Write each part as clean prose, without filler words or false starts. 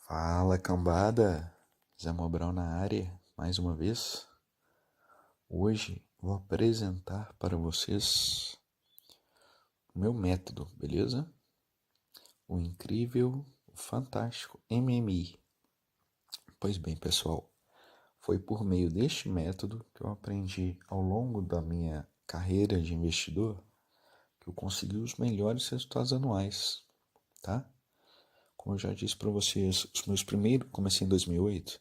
Fala, cambada! Zé Mobral na área, mais uma vez. Hoje vou apresentar para vocês o meu método, beleza? O incrível, o fantástico MMI. Pois bem, pessoal, foi por meio deste método que eu aprendi ao longo da minha carreira de investidor que eu consegui os melhores resultados anuais, tá? Como eu já disse para vocês, os meus primeiros, comecei em 2008.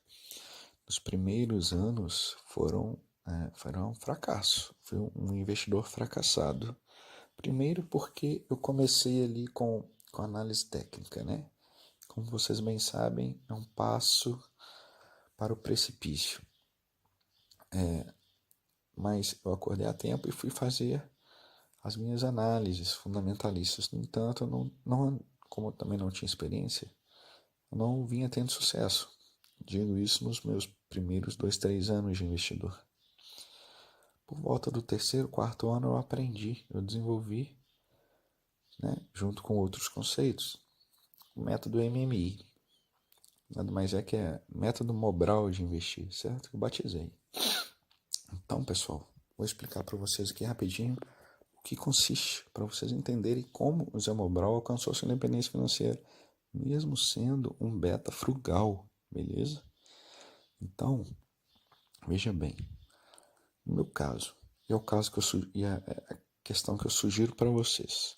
Os primeiros anos foram um fracasso. Fui um investidor fracassado. Primeiro porque eu comecei ali com análise técnica, né? Como vocês bem sabem, é um passo para o precipício. Mas eu acordei a tempo e fui fazer as minhas análises fundamentalistas. No entanto, como eu também não tinha experiência, eu não vinha tendo sucesso. Digo isso nos meus primeiros 2, 3 anos de investidor. Por volta do terceiro, quarto ano eu aprendi, eu desenvolvi, né, junto com outros conceitos, o método MMI. Nada mais é que método Mobral de investir, certo? Eu batizei. Então, pessoal, vou explicar para vocês aqui rapidinho o que consiste, para vocês entenderem como o Zé Mobral alcançou sua independência financeira, mesmo sendo um beta frugal, beleza? Então, veja bem, no meu caso, e é o caso que a questão que eu sugiro para vocês,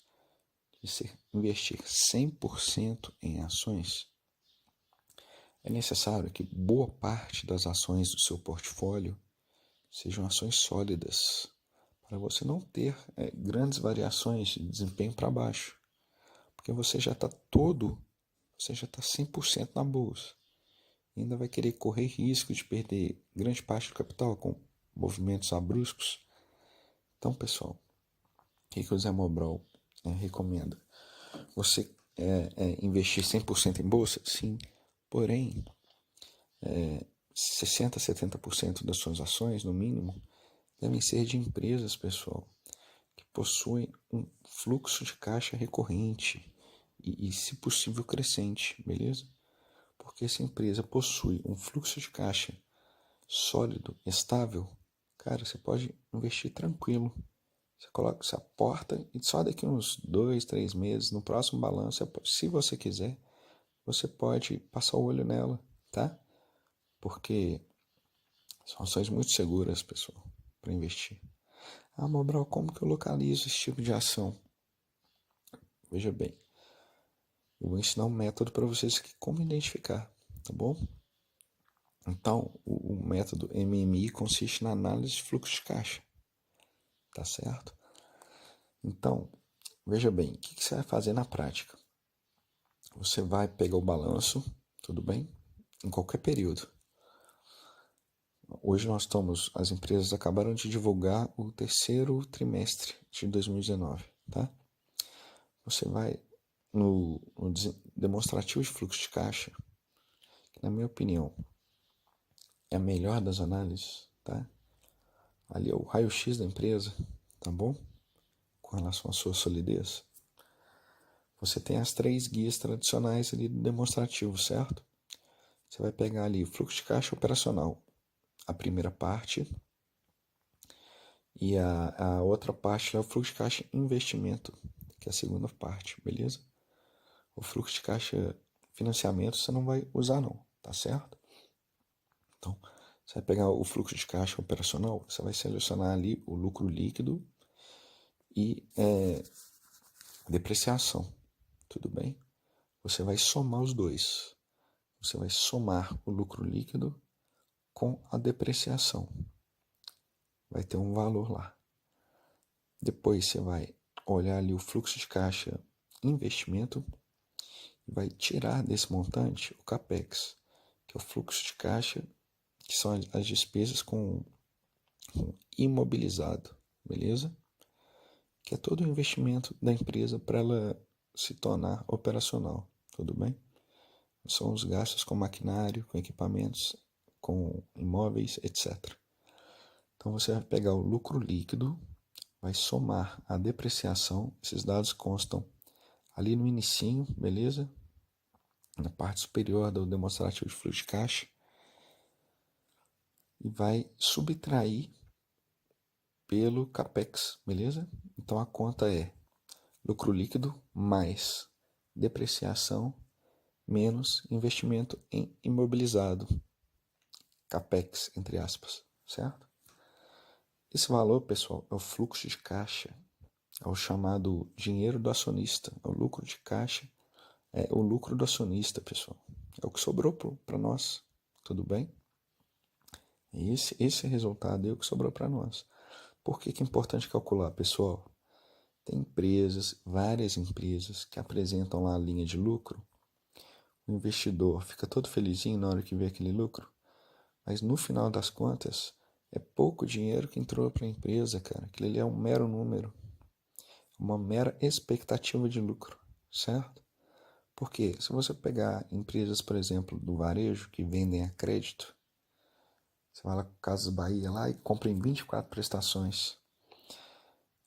de investir 100% em ações, é necessário que boa parte das ações do seu portfólio sejam ações sólidas, para você não ter grandes variações de desempenho para baixo, porque você já está 100% na bolsa, e ainda vai querer correr risco de perder grande parte do capital com movimentos abruptos. Então, pessoal, o que o Zé Mobral recomenda? Você investir 100% em bolsa? Sim. Porém, 60% a 70% das suas ações, no mínimo, devem ser de empresas, pessoal, que possuem um fluxo de caixa recorrente e se possível, crescente, beleza? Porque se a empresa possui um fluxo de caixa sólido, estável, cara, você pode investir tranquilo. Você aporta e só daqui uns 2, 3 meses, no próximo balanço, se você quiser, você pode passar o olho nela, tá? Porque são ações muito seguras, pessoal, para investir. Ah, Mobral, como que eu localizo esse tipo de ação? Veja bem, eu vou ensinar um método para vocês aqui como identificar, tá bom? Então, o método MMI consiste na análise de fluxo de caixa, tá certo? Então, veja bem, o que você vai fazer na prática? Você vai pegar o balanço, tudo bem? Em qualquer período. Hoje as empresas acabaram de divulgar o terceiro trimestre de 2019, tá? Você vai no demonstrativo de fluxo de caixa, que na minha opinião é a melhor das análises, tá? Ali é o raio-x da empresa, tá bom? Com relação à sua solidez. Você tem as 3 guias tradicionais ali do demonstrativo, certo? Você vai pegar ali o fluxo de caixa operacional, a primeira parte, e a outra parte é o fluxo de caixa investimento, que é a segunda parte, beleza? O fluxo de caixa financiamento você não vai usar não, tá certo? Então, você vai pegar o fluxo de caixa operacional, você vai selecionar ali o lucro líquido e depreciação, tudo bem? Você vai somar os dois. Você vai somar o lucro líquido com a depreciação. Vai ter um valor lá. Depois você vai olhar ali o fluxo de caixa investimento e vai tirar desse montante o CAPEX, que é o fluxo de caixa, que são as despesas com imobilizado, beleza? Que é todo o investimento da empresa para ela se tornar operacional, tudo bem? São os gastos com maquinário, com equipamentos, com imóveis, etc. Então você vai pegar o lucro líquido, vai somar a depreciação, esses dados constam ali no inicinho, beleza? na parte superior do demonstrativo de fluxo de caixa e vai subtrair pelo CAPEX, beleza? Então a conta é lucro líquido mais depreciação menos investimento em imobilizado, CAPEX, entre aspas, certo? Esse valor, pessoal, é o fluxo de caixa, é o chamado dinheiro do acionista, é o lucro de caixa, é o lucro do acionista, pessoal. É o que sobrou para nós, tudo bem? Esse resultado é o que sobrou para nós. Por que é importante calcular, pessoal? Tem empresas, várias empresas, que apresentam lá a linha de lucro. O investidor fica todo felizinho na hora que vê aquele lucro, mas no final das contas, é pouco dinheiro que entrou para a empresa, cara. Aquilo ali é um mero número, uma mera expectativa de lucro, certo? Porque se você pegar empresas, por exemplo, do varejo que vendem a crédito, você vai lá com Casas Bahia lá e compra em 24 prestações.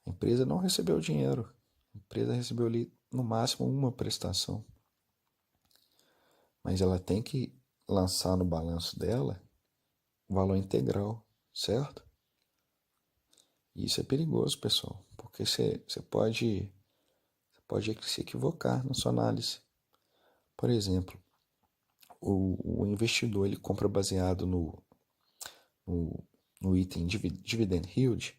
A empresa não recebeu o dinheiro. A empresa recebeu ali no máximo uma prestação. Mas ela tem que lançar no balanço dela o valor integral, certo? E isso é perigoso, pessoal, porque você pode se equivocar na sua análise. Por exemplo, o investidor ele compra baseado no item Dividend Yield.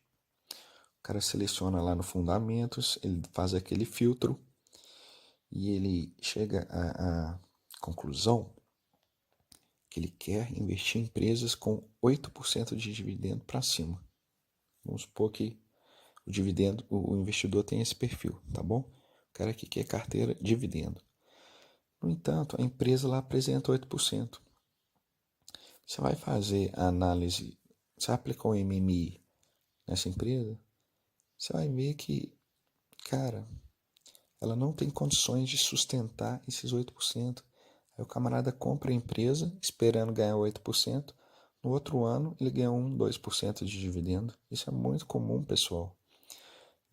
O cara seleciona lá no Fundamentos, ele faz aquele filtro e ele chega à conclusão que ele quer investir em empresas com 8% de dividendo para cima. Vamos supor que o dividendo, o investidor tem esse perfil, tá bom? O cara que quer carteira dividendo. No entanto, a empresa lá apresenta 8%. Você vai fazer a análise, você aplicar o MMI nessa empresa, você vai ver que, cara, ela não tem condições de sustentar esses 8%. Aí o camarada compra a empresa esperando ganhar 8%. No outro ano, ele ganha 2% de dividendo. Isso é muito comum, pessoal.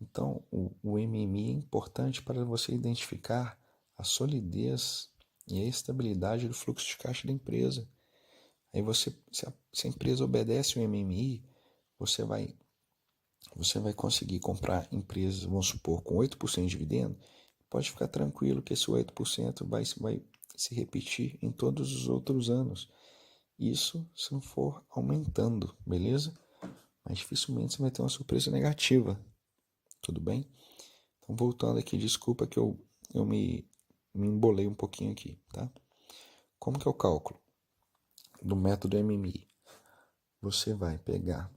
Então, o MMI é importante para você identificar a solidez e a estabilidade do fluxo de caixa da empresa. Aí se a empresa obedece o MMI, você vai conseguir comprar empresas, vamos supor, com 8% de dividendo. Pode ficar tranquilo que esse 8% vai se repetir em todos os outros anos. Isso se não for aumentando, beleza? Mas dificilmente você vai ter uma surpresa negativa, tudo bem? Então, voltando aqui, desculpa que eu me embolei um pouquinho aqui, tá? Como que é o cálculo do método MMI? Você vai pegar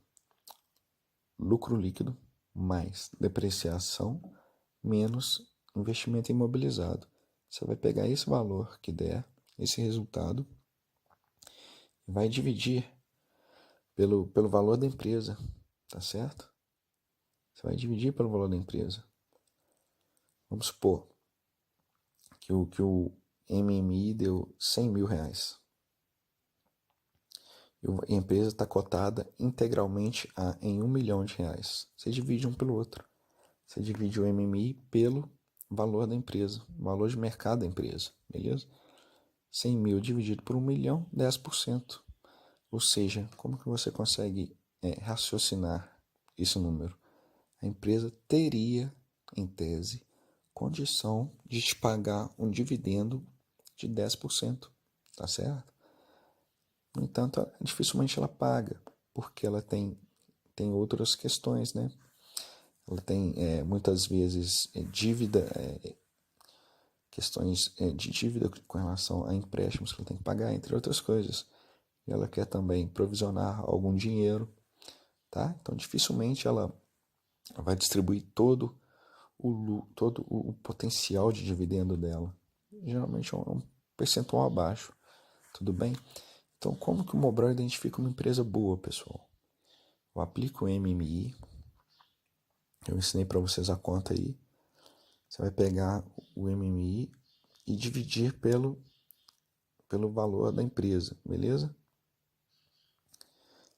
lucro líquido mais depreciação menos investimento imobilizado. Você vai pegar esse valor que der, esse resultado, e vai dividir pelo valor da empresa, tá certo? Você vai dividir pelo valor da empresa. Vamos supor que o MMI deu 100 mil reais. E a empresa está cotada integralmente em 1 milhão de reais. Você divide um pelo outro. Você divide o MMI pelo valor da empresa, valor de mercado da empresa, beleza? 100 mil dividido por 1 milhão, 10%. Ou seja, como que você consegue raciocinar esse número? A empresa teria, em tese, condição de te pagar um dividendo de 10%, tá certo? No entanto, dificilmente ela paga, porque ela tem outras questões, né? Ela tem muitas vezes dívida, questões de dívida com relação a empréstimos que ela tem que pagar, entre outras coisas. E ela quer também provisionar algum dinheiro, tá? Então, dificilmente ela vai distribuir todo o potencial de dividendo dela. Geralmente é um percentual abaixo, tudo bem? Então, como que o Mobral identifica uma empresa boa, pessoal? Eu aplico o MMI, eu ensinei para vocês a conta aí. Você vai pegar o MMI e dividir pelo valor da empresa, beleza?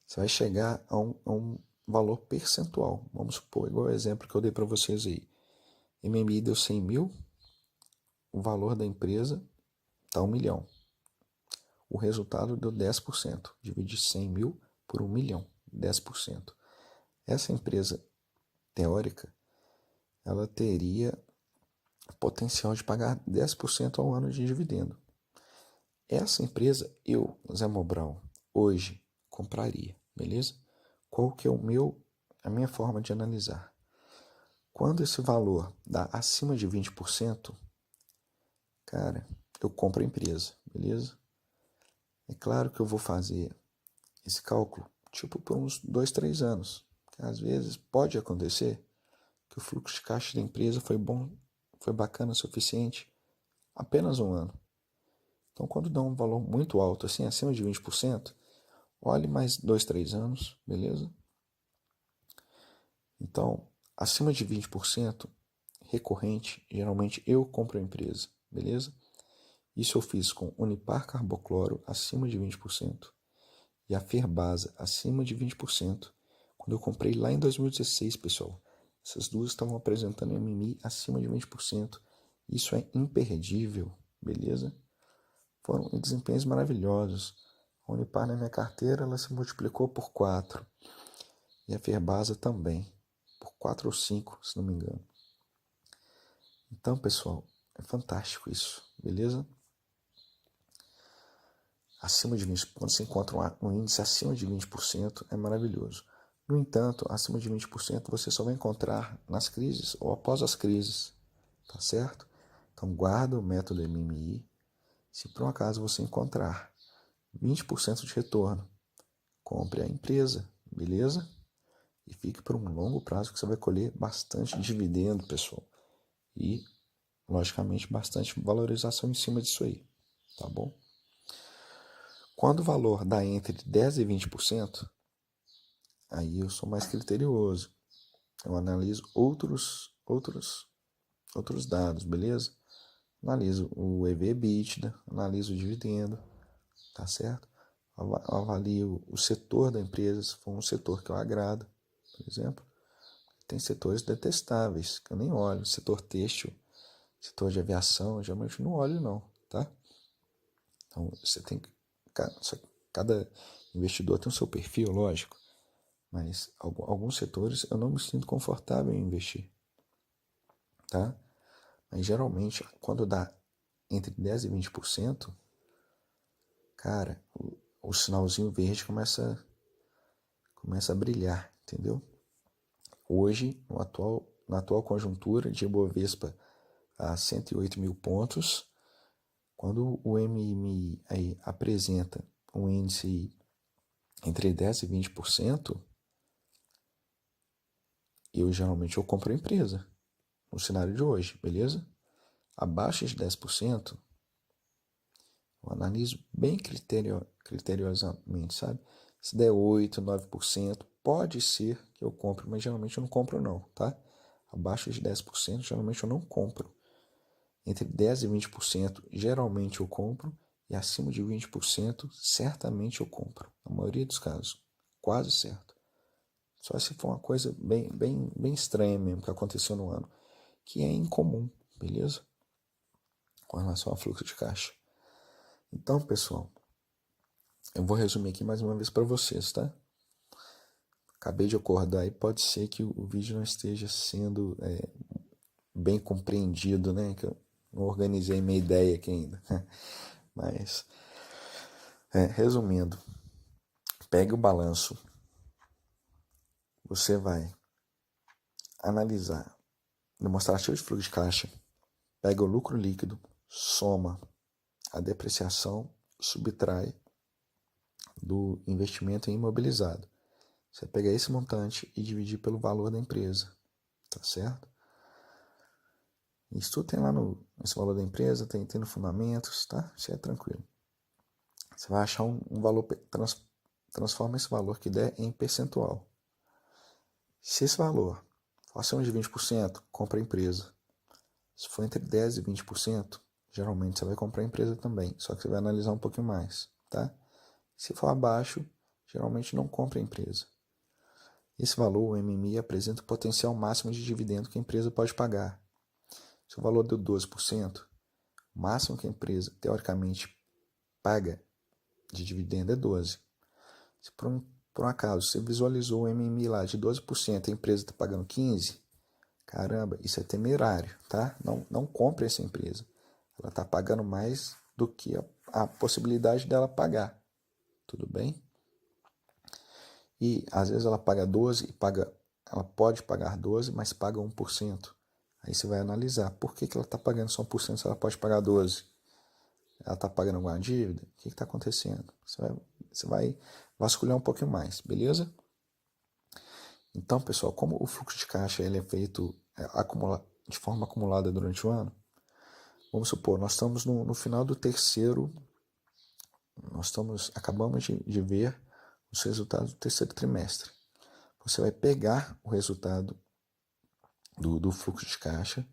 Você vai chegar a um valor percentual. Vamos supor, igual o exemplo que eu dei para vocês aí. MMI deu 100 mil, o valor da empresa está 1 milhão. O resultado deu 10%. Divide 100 mil por 1 milhão, 10%. Essa empresa teórica, ela teria potencial de pagar 10% ao ano de dividendo. Essa empresa, eu, Zé Mobral, hoje compraria, beleza? Qual que é a minha forma de analisar? Quando esse valor dá acima de 20%, cara, eu compro a empresa, beleza? É claro que eu vou fazer esse cálculo, tipo, por uns 2, 3 anos. Às vezes pode acontecer que o fluxo de caixa da empresa foi bom, foi bacana o suficiente, apenas um ano. Então, quando dá um valor muito alto, assim, acima de 20%, olhe mais 2, 3 anos, beleza? Então, acima de 20%, recorrente, geralmente eu compro a empresa, beleza? Isso eu fiz com Unipar Carbocloro acima de 20% e a Ferbasa acima de 20%, quando eu comprei lá em 2016, pessoal. Essas duas estavam apresentando MMI acima de 20%. Isso é imperdível, beleza? Foram desempenhos maravilhosos. A Unipar na minha carteira ela se multiplicou por 4. E a Ferbasa também, por 4 ou 5, se não me engano. Então, pessoal, é fantástico isso, beleza? Acima de 20%, quando você encontra um índice acima de 20%, é maravilhoso. No entanto, acima de 20% você só vai encontrar nas crises ou após as crises, tá certo? Então, guarda o método MMI. Se por um acaso você encontrar 20% de retorno, compre a empresa, beleza? E fique por um longo prazo que você vai colher bastante dividendo, pessoal. E, logicamente, bastante valorização em cima disso aí, tá bom? Quando o valor dá entre 10% e 20%, aí eu sou mais criterioso. Eu analiso outros dados, beleza? Analiso o EV/EBITDA, analiso o dividendo, tá certo? Avalio o setor da empresa, se for um setor que eu agrado, por exemplo. Tem setores detestáveis, que eu nem olho. Setor têxtil, setor de aviação, eu geralmente não olho não, tá? Então, você tem que... Cada investidor tem o seu perfil, lógico. Mas alguns setores eu não me sinto confortável em investir, tá? Mas geralmente, quando dá entre 10% e 20%, cara, o sinalzinho verde começa a brilhar, entendeu? Hoje, na atual conjuntura de Ibovespa a 108 mil pontos, quando o MMI aí apresenta um índice entre 10% e 20%, geralmente eu compro a empresa, no cenário de hoje, beleza? Abaixo de 10%, eu analiso bem criteriosamente, sabe? Se der 8%, 9%, pode ser que eu compre, mas geralmente eu não compro não, tá? Abaixo de 10%, geralmente eu não compro. Entre 10% e 20%, geralmente eu compro. E acima de 20%, certamente eu compro. Na maioria dos casos, quase certo. Só se for uma coisa bem estranha mesmo que aconteceu no ano, que é incomum, beleza? Com relação ao fluxo de caixa. Então, pessoal, eu vou resumir aqui mais uma vez para vocês, tá? Acabei de acordar e pode ser que o vídeo não esteja sendo bem compreendido, né? Que eu não organizei minha ideia aqui ainda. Mas, resumindo, pegue o balanço, você vai analisar demonstrativo de fluxo de caixa, pega o lucro líquido, soma a depreciação, subtrai do investimento em imobilizado. Você pega esse montante e dividir pelo valor da empresa, tá certo? Isso tudo tem lá nesse valor da empresa, tem no fundamentos, tá? Isso é tranquilo. Você vai achar um valor, transforma esse valor que der em percentual. Se esse valor for acima de 20%, compra a empresa. Se for entre 10% e 20%, geralmente você vai comprar a empresa também, só que você vai analisar um pouquinho mais, tá? Se for abaixo, geralmente não compra a empresa. Esse valor, o MMI, apresenta o potencial máximo de dividendo que a empresa pode pagar. Se o valor deu 12%, O máximo que a empresa, teoricamente, paga de dividendo é 12%. Se por um acaso você visualizou o MMI lá de 12%, a empresa está pagando 15%, caramba, isso é temerário, tá? Não compre essa empresa. Ela está pagando mais do que a possibilidade dela pagar. Tudo bem? E às vezes ela paga 12 e ela pode pagar 12, mas paga 1%. Aí você vai analisar por que ela está pagando só 1% se ela pode pagar 12%. Ela está pagando alguma dívida? O que está acontecendo? Você vai vasculhar um pouquinho mais, beleza? Então, pessoal, como o fluxo de caixa ele é feito de forma acumulada durante o ano, vamos supor, nós estamos no final do terceiro, acabamos de ver os resultados do terceiro trimestre. Você vai pegar o resultado do fluxo de caixa,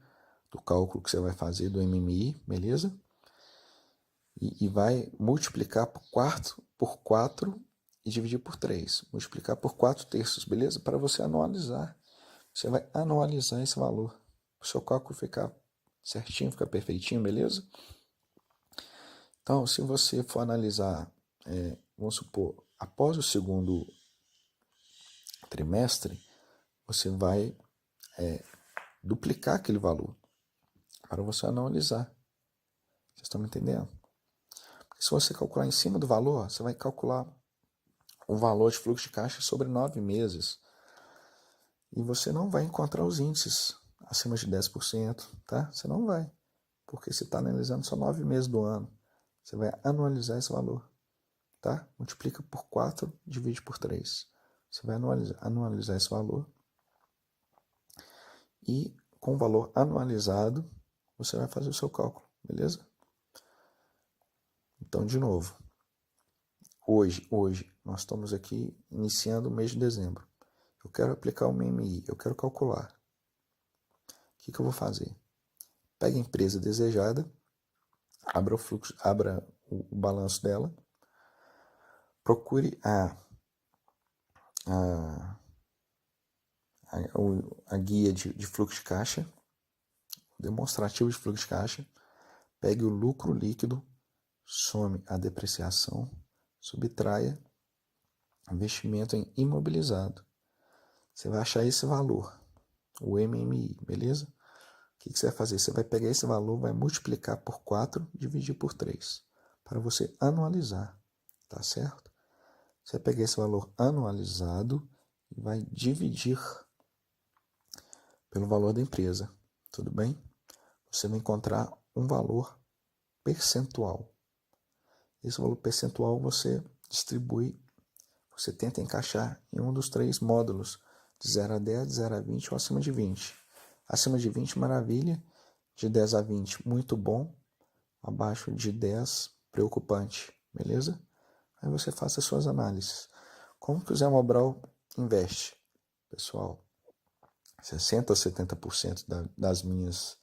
do cálculo que você vai fazer do MMI, beleza? E vai multiplicar por 4 e dividir por 3. Multiplicar por 4/3, beleza? Para você anualizar. Você vai anualizar esse valor. O seu cálculo ficar certinho, ficar perfeitinho, beleza? Então, se você for analisar, vamos supor, após o segundo trimestre, você vai duplicar aquele valor para você anualizar. Vocês estão me entendendo? Porque se você calcular em cima do valor, você vai calcular o valor de fluxo de caixa sobre 9 meses. E você não vai encontrar os índices acima de 10%, tá? Você não vai, porque você está analisando só 9 meses do ano. Você vai anualizar esse valor, tá? Multiplica por 4, divide por 3. Você vai anualizar esse valor. E com o valor anualizado, você vai fazer o seu cálculo, beleza? Então, de novo, hoje nós estamos aqui iniciando o mês de dezembro. Eu quero aplicar o MMI, eu quero calcular. O que eu vou fazer? Pega a empresa desejada, abra o balanço dela, procure a guia de fluxo de caixa, demonstrativo de fluxo de caixa, pegue o lucro líquido, some a depreciação, subtraia investimento em imobilizado. Você vai achar esse valor, o MMI, beleza? O que você vai fazer? Você vai pegar esse valor, vai multiplicar por 4, dividir por 3, para você anualizar, tá certo? Você vai pegar esse valor anualizado e vai dividir pelo valor da empresa, tudo bem? Você vai encontrar um valor percentual. Esse valor percentual você distribui, você tenta encaixar em um dos 3 módulos, de 0 a 10, de 0 a 20 ou acima de 20. Acima de 20, maravilha. De 10 a 20, muito bom. Abaixo de 10, preocupante. Beleza? Aí você faça as suas análises. Como que o Zé Mobral investe? Pessoal, 60% a 70% das minhas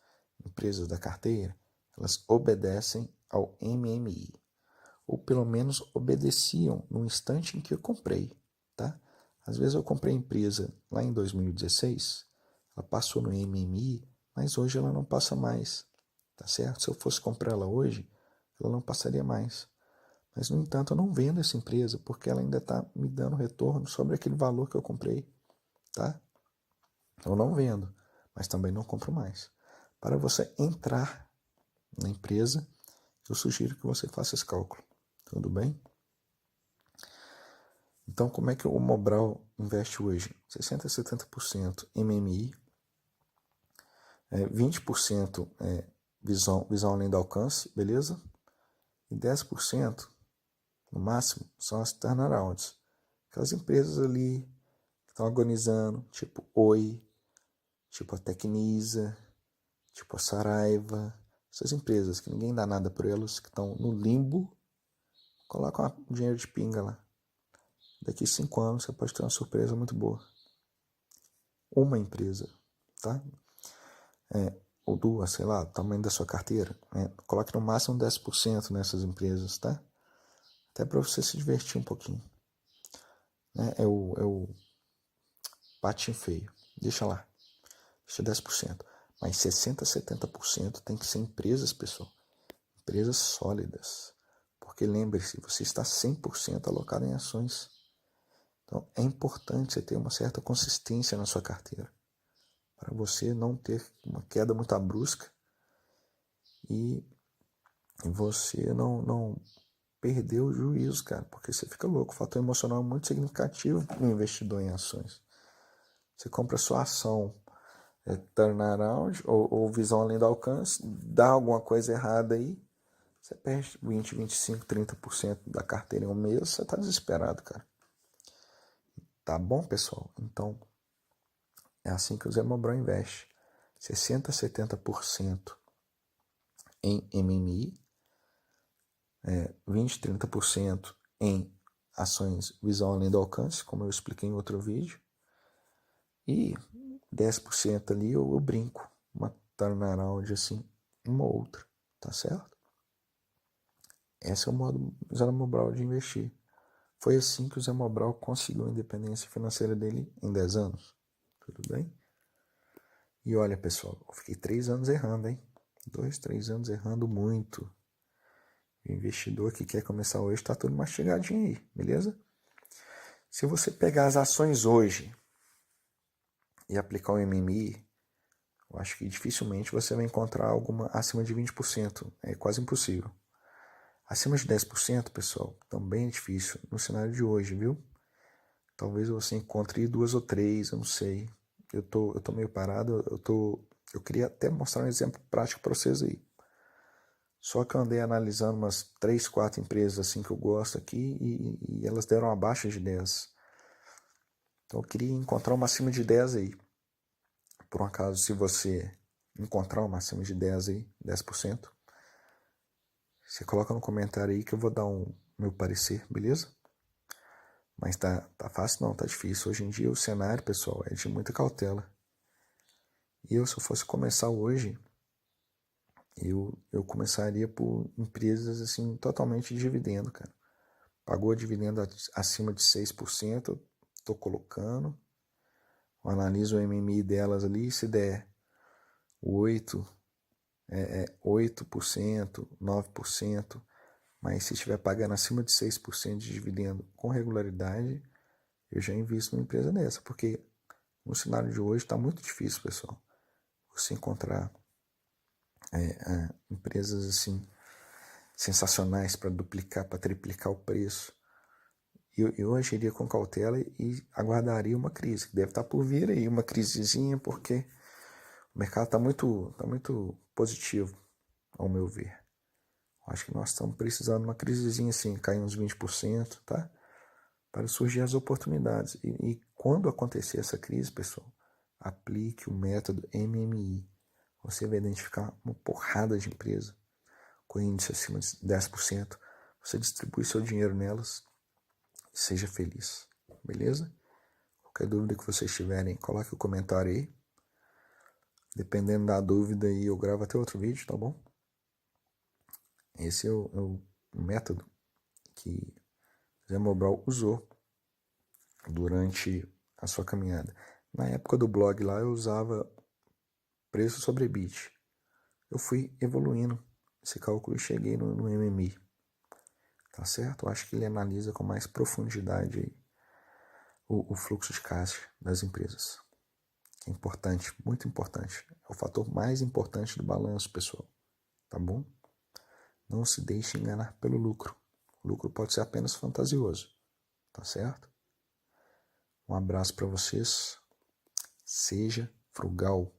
empresas da carteira, elas obedecem ao MMI. Ou pelo menos obedeciam no instante em que eu comprei, tá? Às vezes eu comprei a empresa lá em 2016, ela passou no MMI, mas hoje ela não passa mais, tá certo? Se eu fosse comprar ela hoje, ela não passaria mais. Mas, no entanto, eu não vendo essa empresa porque ela ainda está me dando retorno sobre aquele valor que eu comprei, tá? Eu não vendo, mas também não compro mais. Para você entrar na empresa, eu sugiro que você faça esse cálculo. Tudo bem? Então, como é que o Mobral investe hoje? 60% a 70% MMI, 20% visão além do alcance, beleza? E 10%, no máximo, são as turnarounds. Aquelas empresas ali que estão agonizando, tipo Oi, tipo a Tecnisa, tipo a Saraiva. Essas empresas que ninguém dá nada por elas, que estão no limbo, coloca um dinheiro de pinga lá. Daqui 5 anos você pode ter uma surpresa muito boa. Uma empresa, tá? Ou 2, sei lá, o tamanho da sua carteira. Coloque no máximo 10% nessas empresas, tá? Até para você se divertir um pouquinho. É o patinho feio. Deixa lá. Deixa 10%. Mas 60% a 70% tem que ser empresas, pessoal, empresas sólidas. Porque lembre-se, você está 100% alocado em ações. Então, é importante você ter uma certa consistência na sua carteira, para você não ter uma queda muito brusca e você não perder o juízo, cara, porque você fica louco. O fator emocional é muito significativo no investidor em ações. Você compra sua ação, turnaround ou visão além do alcance, dá alguma coisa errada aí, você perde 20, 25, 30% da carteira em um mês, você tá desesperado, cara. Tá bom, pessoal? Então, é assim que o Zé Mobral investe. 60% a 70% em MMI, 20, 30% em ações visão além do alcance, como eu expliquei em outro vídeo, e 10% ali eu brinco, uma turnaround assim, uma ou outra, tá certo? Esse é o modo Zé Mobral de investir. Foi assim que o Zé Mobral conseguiu a independência financeira dele em 10 anos. Tudo bem? E olha, pessoal, eu fiquei 3 anos errando, hein? 2, 3 anos errando muito. O investidor que quer começar hoje está tudo mastigadinho aí, beleza? Se você pegar as ações hoje e aplicar o MMI, eu acho que dificilmente você vai encontrar alguma acima de 20%. É quase impossível. Acima de 10%, pessoal, também é difícil no cenário de hoje, viu? Talvez você encontre 2 ou 3, eu não sei. Eu tô meio parado, eu queria até mostrar um exemplo prático para vocês aí. Só que eu andei analisando umas 3, 4 empresas assim que eu gosto aqui e elas deram abaixo de 10. Então eu queria encontrar uma acima de 10 aí. Por um acaso, se você encontrar uma acima de 10 aí, 10%, você coloca no comentário aí que eu vou dar meu parecer, beleza? Mas tá fácil não, tá difícil. Hoje em dia o cenário, pessoal, é de muita cautela. E se eu fosse começar hoje, eu começaria por empresas assim, totalmente de dividendo, cara. Pagou dividendo acima de 6%, tô colocando. Eu analiso o MMI delas ali, se der 8%, 8%, 9%, mas se estiver pagando acima de 6% de dividendo com regularidade, eu já invisto numa empresa dessa, porque no cenário de hoje está muito difícil, pessoal, você encontrar empresas assim sensacionais para duplicar, para triplicar o preço. Eu agiria com cautela e aguardaria uma crise, que deve estar por vir aí, uma crisezinha, porque o mercado está muito positivo, ao meu ver. Acho que nós estamos precisando de uma crisezinha assim, cair uns 20%, tá? Para surgir as oportunidades. E quando acontecer essa crise, pessoal, aplique o método MMI. Você vai identificar uma porrada de empresa com índice acima de 10%. Você distribui seu dinheiro nelas. Seja feliz. Beleza? Qualquer dúvida que vocês tiverem, coloque o comentário aí. Dependendo da dúvida aí, eu gravo até outro vídeo, tá bom? Esse é o método que Zé Mobral usou durante a sua caminhada. Na época do blog lá, eu usava preço sobre EBIT. Eu fui evoluindo esse cálculo e cheguei no MMI. Tá certo? Eu acho que ele analisa com mais profundidade aí o fluxo de caixa das empresas. É importante, muito importante. É o fator mais importante do balanço, pessoal. Tá bom? Não se deixe enganar pelo lucro. O lucro pode ser apenas fantasioso. Tá certo? Um abraço para vocês. Seja frugal.